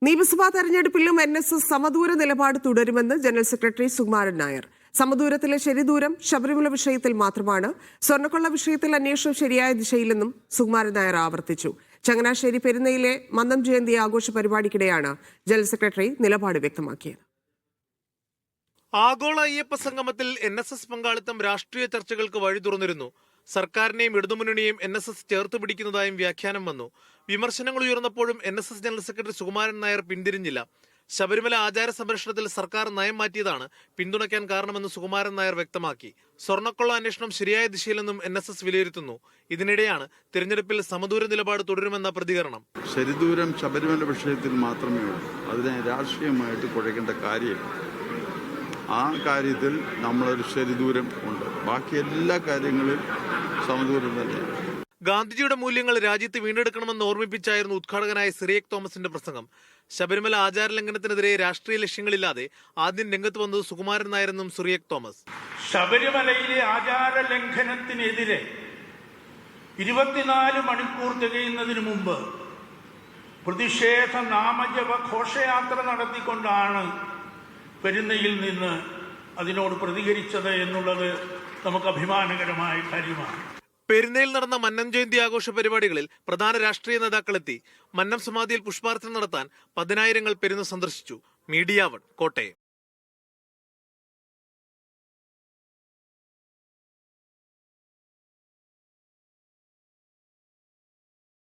നിയമസഭാ തെരഞ്ഞെടുപ്പിലും NSS സമദൂര നിലപാട് തുടരുമെന്ന് ജനറൽ സെക്രട്ടറി സുകുമാരൻ നായർ. സമദൂരത്തിലെ ശരിദൂരം ശബരിമല വിഷയത്തിൽ മാത്രമാണ്. സ്വർണ്ണക്കൊള്ള വിഷയത്തിൽ അന്വേഷണം ശരിയായ ദിശയിലെന്നും സുകുമാരൻ നായർ ആവർത്തിച്ചു. ചങ്ങനാശ്ശേരി പെരുന്നയിലെ മന്നം ജയന്തി ആഘോഷ പരിപാടിക്കിടെയാണ് ജനറൽ സെക്രട്ടറി നിലപാട് വ്യക്തമാക്കിയത്. ആഗോള അയ്യപ്പ സംഗമത്തിൽ NSS പങ്കാളിത്തം രാഷ്ട്രീയ ചർച്ചകൾക്ക് വഴി തുറന്നിരുന്നു. സർക്കാരിനെയും ഇടതുമുന്നണിയെയും NSS ചേർത്ത് പിടിക്കുന്നതായും വ്യാഖ്യാനം വന്നു. വിമർശനങ്ങൾ ഉയർന്നപ്പോഴും NSS general secretary Sukumaran Nair പിന്തിരിഞ്ഞില്ല. ശബരിമല ആചാര സംരക്ഷണത്തിൽ സർക്കാർ നയം മാറ്റിയതാണ് പിന്തുണയ്ക്കാൻ കാരണമെന്ന് സുകുമാരൻ നായർ വ്യക്തമാക്കി. സ്വർണ്ണക്കൊള്ള അന്വേഷണം ശരിയായ ദിശയിലെന്നും NSS വിലയിരുത്തുന്നു. ഇതിനിടെയാണ് തിരഞ്ഞെടുപ്പിൽ സമദൂര നിലപാട് തുടരുമെന്ന പ്രതികരണം. ശരിദൂരം ശബരിമല വിഷയത്തിൽ മാത്രമേ ഉള്ളൂ. അതിനെ രാഷ്ട്രീയമായിട്ട് കുഴയ്ക്കേണ്ട കാര്യമില്ല. ആ കാര്യത്തിൽ നമ്മളൊരു ശരിദൂരം ഉണ്ട്. ബാക്കി എല്ലാ കാര്യങ്ങളിലും സമദൂരം തന്നെയാണ്. ഗാന്ധിജിയുടെ മൂല്യങ്ങൾ രാജ്യത്ത് വീണ്ടെടുക്കണമെന്ന് ഓർമ്മിപ്പിച്ചായിരുന്നു ഉദ്ഘാടകനായ സിറിയക് തോമസിന്റെ പ്രസംഗം. ശബരിമല ആചാര ലംഘനത്തിനെതിരെ രാഷ്ട്രീയ ലക്ഷ്യങ്ങളില്ലാതെ ആദ്യം രംഗത്ത് വന്നത് സുകുമാരൻ നായരെന്നും സിറിയക് തോമസ്. ശബരിമലയിലെ ആചാര ലംഘനത്തിനെതിരെ 24 മണിക്കൂർ തികയുന്നതിന് മുമ്പ് പ്രതിഷേധ നാമജപ ഘോഷയാത്ര നടത്തിക്കൊണ്ടാണ് പെരുന്നയിൽ നിന്ന് അതിനോട് പ്രതികരിച്ചത് എന്നുള്ളത് നമുക്ക് അഭിമാനകരമായ കാര്യമാണ്. പെരുന്നയിൽ നടന്ന മന്നം ജയന്തി ആഘോഷ പരിപാടികളിൽ പ്രധാന രാഷ്ട്രീയ നേതാക്കളെത്തി. മന്നം സമാധിയിൽ പുഷ്പാർച്ചന നടത്താൻ 10,000 പെരുന്ന സന്ദർശിച്ചു. മീഡിയ 1 കോട്ടയം.